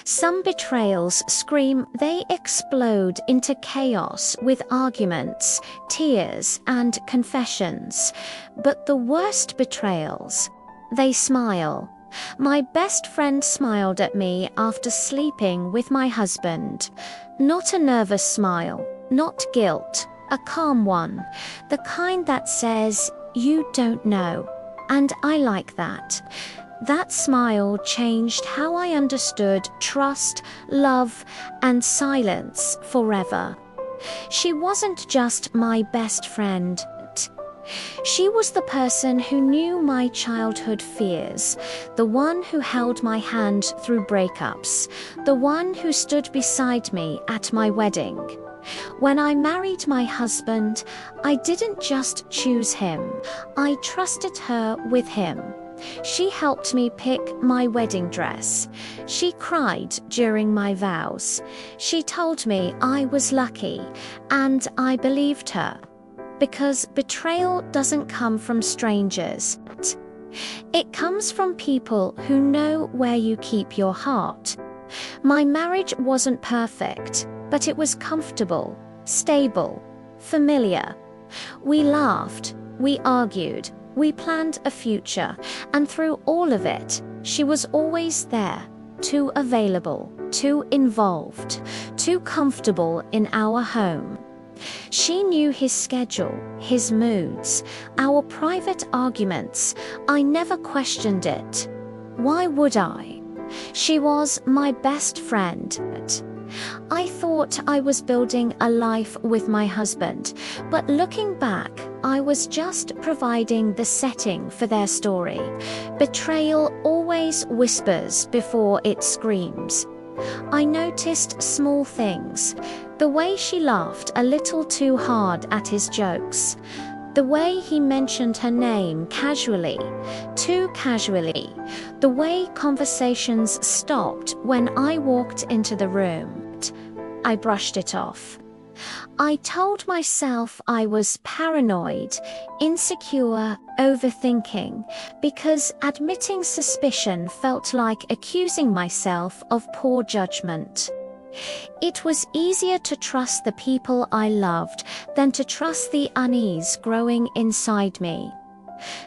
Some betrayals scream, they explode into chaos with arguments, tears, and confessions. But the worst betrayals, they smile. My best friend smiled at me after sleeping with my husband. Not a nervous smile, not guilt, a calm one. The kind that says, "You don't know." And I like that. That smile changed how I understood trust, love, and silence forever. She wasn't just my best friend. She was the person who knew my childhood fears, the one who held my hand through breakups, the one who stood beside me at my wedding. When I married my husband, I didn't just choose him, I trusted her with him. She helped me pick my wedding dress. She cried during my vows. She told me I was lucky, and I believed her. Because betrayal doesn't come from strangers. It comes from people who know where you keep your heart. My marriage wasn't perfect, but it was comfortable, stable, familiar. We laughed, we argued, we planned a future, and through all of it, she was always there, too available, too involved, too comfortable in our home. She knew his schedule, his moods, our private arguments. I never questioned it. Why would I? She was my best friend. I thought I was building a life with my husband, but looking back, I was just providing the setting for their story. Betrayal always whispers before it screams. I noticed small things. The way she laughed a little too hard at his jokes. The way he mentioned her name casually, too casually. The way conversations stopped when I walked into the room. I brushed it off. I told myself I was paranoid, insecure, overthinking, because admitting suspicion felt like accusing myself of poor judgment. It was easier to trust the people I loved than to trust the unease growing inside me.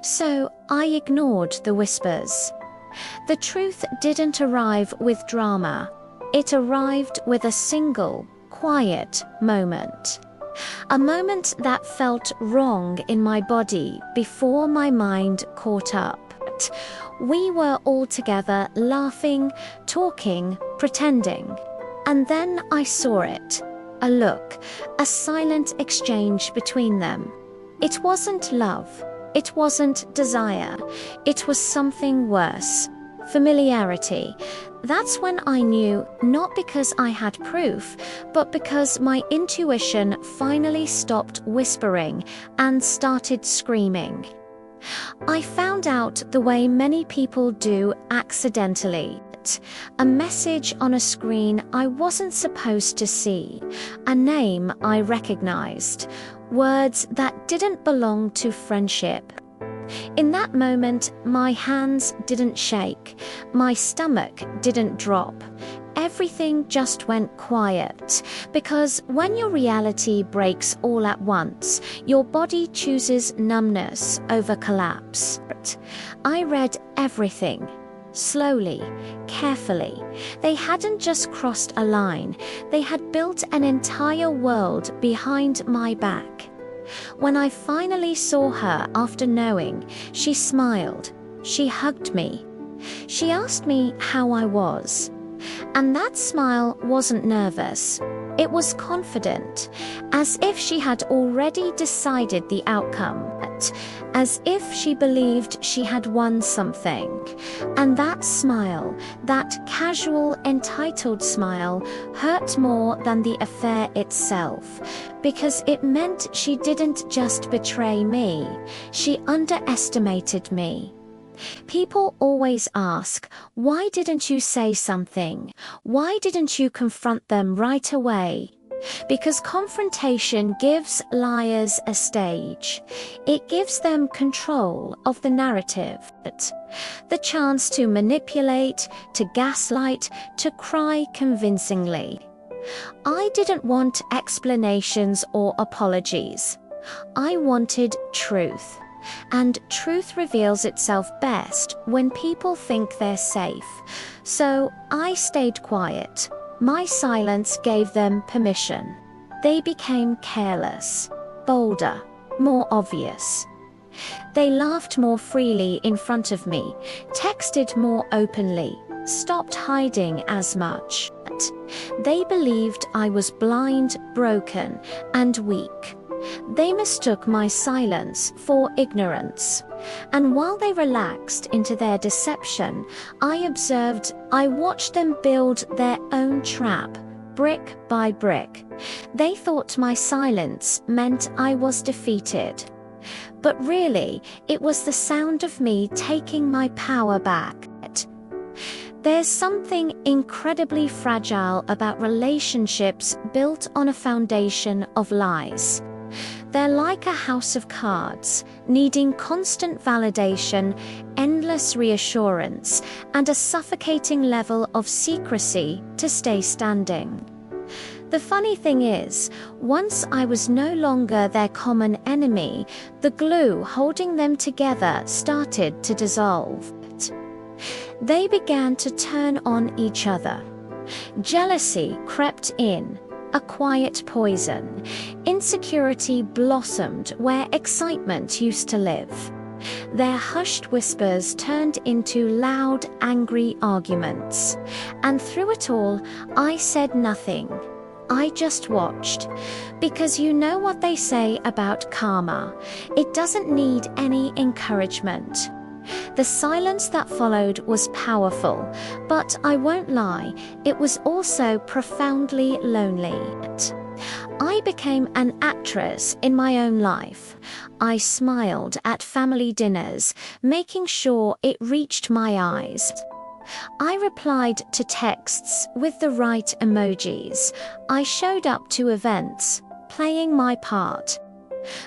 So I ignored the whispers. The truth didn't arrive with drama. It arrived with a single, quiet moment. A moment that felt wrong in my body before my mind caught up. We were all together, laughing, talking, pretending. And then I saw it. A look, a silent exchange between them. It wasn't love. It wasn't desire. It was something worse. Familiarity. That's when I knew, not because I had proof, but because my intuition finally stopped whispering and started screaming. I found out the way many people do accidentally. A message on a screen I wasn't supposed to see, a name I recognized, words that didn't belong to friendship. In that moment, my hands didn't shake, my stomach didn't drop. Everything just went quiet, because when your reality breaks all at once, your body chooses numbness over collapse. I read everything. Slowly, carefully. They hadn't just crossed a line, they had built an entire world behind my back. When I finally saw her after knowing, she smiled, she hugged me. She asked me how I was. And that smile wasn't nervous, it was confident, as if she had already decided the outcome, as if she believed she had won something. And that smile, that casual, entitled smile, hurt more than the affair itself, because it meant she didn't just betray me, she underestimated me. People always ask, why didn't you say something? Why didn't you confront them right away? Because confrontation gives liars a stage. It gives them control of the narrative, the chance to manipulate, to gaslight, to cry convincingly. I didn't want explanations or apologies. I wanted truth. And truth reveals itself best when people think they're safe. So I stayed quiet. My silence gave them permission. They became careless, bolder, more obvious. They laughed more freely in front of me, texted more openly, stopped hiding as much. They believed I was blind, broken, and weak. They mistook my silence for ignorance. And while they relaxed into their deception, I watched them build their own trap, brick by brick. They thought my silence meant I was defeated. But really, it was the sound of me taking my power back. There's something incredibly fragile about relationships built on a foundation of lies. They're like a house of cards, needing constant validation, endless reassurance, and a suffocating level of secrecy to stay standing. The funny thing is, once I was no longer their common enemy, the glue holding them together started to dissolve. They began to turn on each other. Jealousy crept in, a quiet poison. Insecurity blossomed where excitement used to live. Their hushed whispers turned into loud, angry arguments. And through it all, I said nothing. I just watched. Because you know what they say about karma. It doesn't need any encouragement. The silence that followed was powerful, but I won't lie, it was also profoundly lonely. I became an actress in my own life. I smiled at family dinners, making sure it reached my eyes. I replied to texts with the right emojis. I showed up to events, playing my part.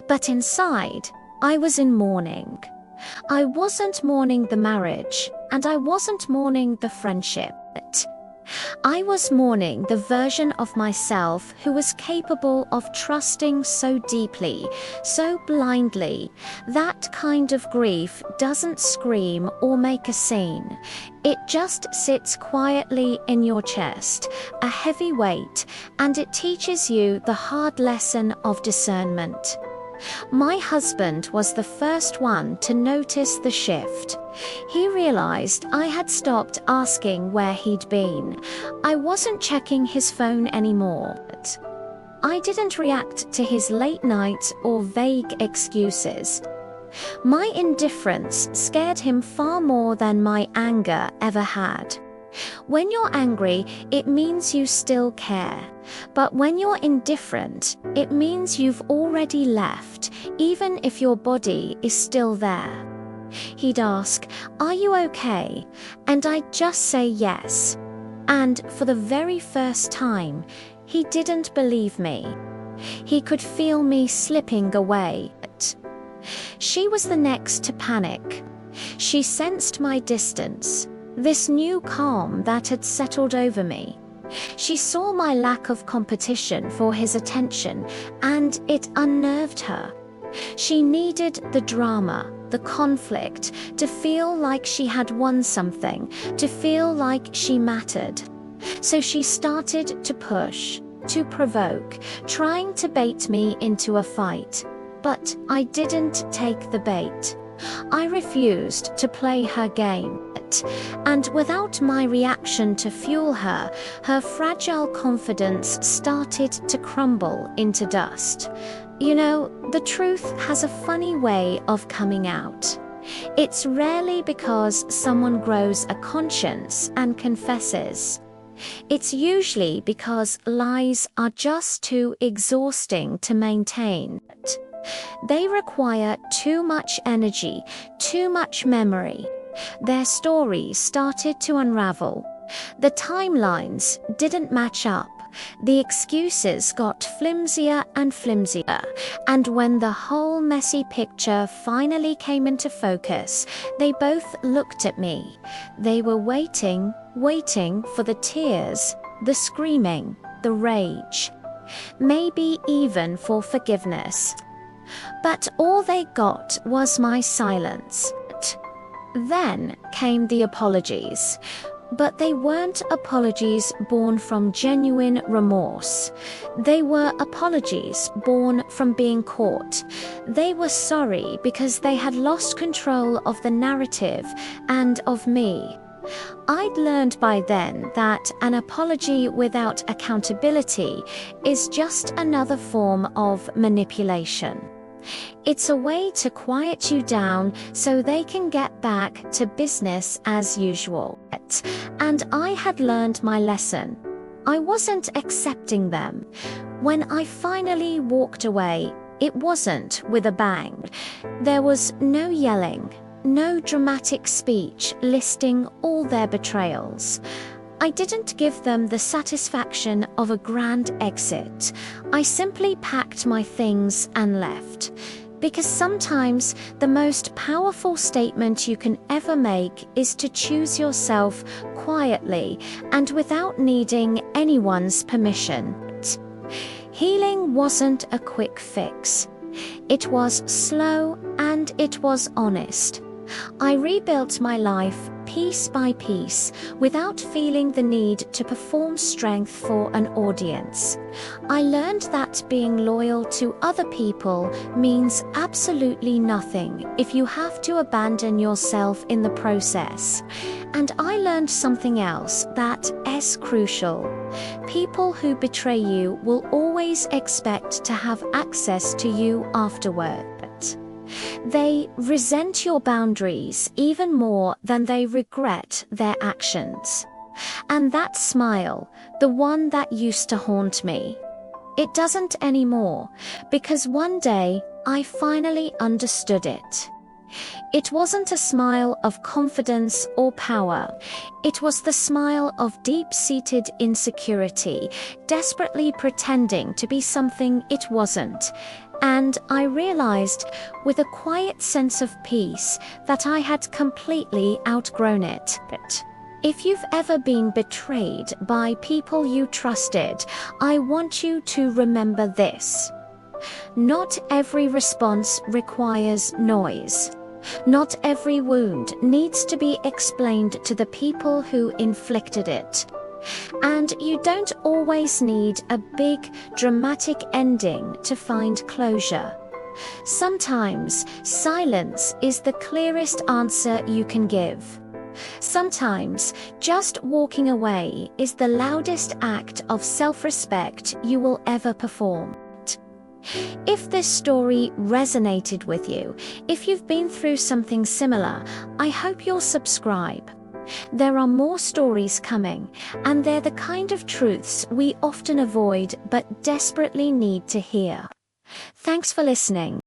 But inside, I was in mourning. I wasn't mourning the marriage, and I wasn't mourning the friendship. I was mourning the version of myself who was capable of trusting so deeply, so blindly. That kind of grief doesn't scream or make a scene. It just sits quietly in your chest, a heavy weight, and it teaches you the hard lesson of discernment. My husband was the first one to notice the shift. He realized I had stopped asking where he'd been. I wasn't checking his phone anymore. I didn't react to his late nights or vague excuses. My indifference scared him far more than my anger ever had. When you're angry, it means you still care. But when you're indifferent, it means you've already left, even if your body is still there. He'd ask, "Are you okay?" And I'd just say yes. And for the very first time, he didn't believe me. He could feel me slipping away. She was the next to panic. She sensed my distance, this new calm that had settled over me. She saw my lack of competition for his attention, and it unnerved her. She needed the drama, the conflict, to feel like she had won something, to feel like she mattered. So she started to push, to provoke, trying to bait me into a fight. But I didn't take the bait. I refused to play her game. And without my reaction to fuel her, her fragile confidence started to crumble into dust. You know, the truth has a funny way of coming out. It's rarely because someone grows a conscience and confesses. It's usually because lies are just too exhausting to maintain. They require too much energy, too much memory. Their stories started to unravel. The timelines didn't match up. The excuses got flimsier and flimsier, and when the whole messy picture finally came into focus, they both looked at me. They were waiting for the tears, the screaming, the rage, maybe even for forgiveness. But all they got was my silence. Then came the apologies. But they weren't apologies born from genuine remorse. They were apologies born from being caught. They were sorry because they had lost control of the narrative and of me. I'd learned by then that an apology without accountability is just another form of manipulation. It's a way to quiet you down so they can get back to business as usual. And I had learned my lesson. I wasn't accepting them. When I finally walked away, it wasn't with a bang. There was no yelling, no dramatic speech listing all their betrayals. I didn't give them the satisfaction of a grand exit. I simply packed my things and left. Because sometimes the most powerful statement you can ever make is to choose yourself quietly and without needing anyone's permission. Healing wasn't a quick fix. It was slow and it was honest. I rebuilt my life piece by piece without feeling the need to perform strength for an audience. I learned that being loyal to other people means absolutely nothing if you have to abandon yourself in the process. And I learned something else that is crucial. People who betray you will always expect to have access to you afterward. They resent your boundaries even more than they regret their actions. And that smile, the one that used to haunt me, it doesn't anymore, because one day I finally understood it. It wasn't a smile of confidence or power. It was the smile of deep-seated insecurity, desperately pretending to be something it wasn't. And I realized, with a quiet sense of peace, that I had completely outgrown it. If you've ever been betrayed by people you trusted, I want you to remember this. Not every response requires noise. Not every wound needs to be explained to the people who inflicted it. And you don't always need a big, dramatic ending to find closure. Sometimes silence is the clearest answer you can give. Sometimes just walking away is the loudest act of self-respect you will ever perform. If this story resonated with you, if you've been through something similar, I hope you'll subscribe. There are more stories coming, and they're the kind of truths we often avoid but desperately need to hear. Thanks for listening.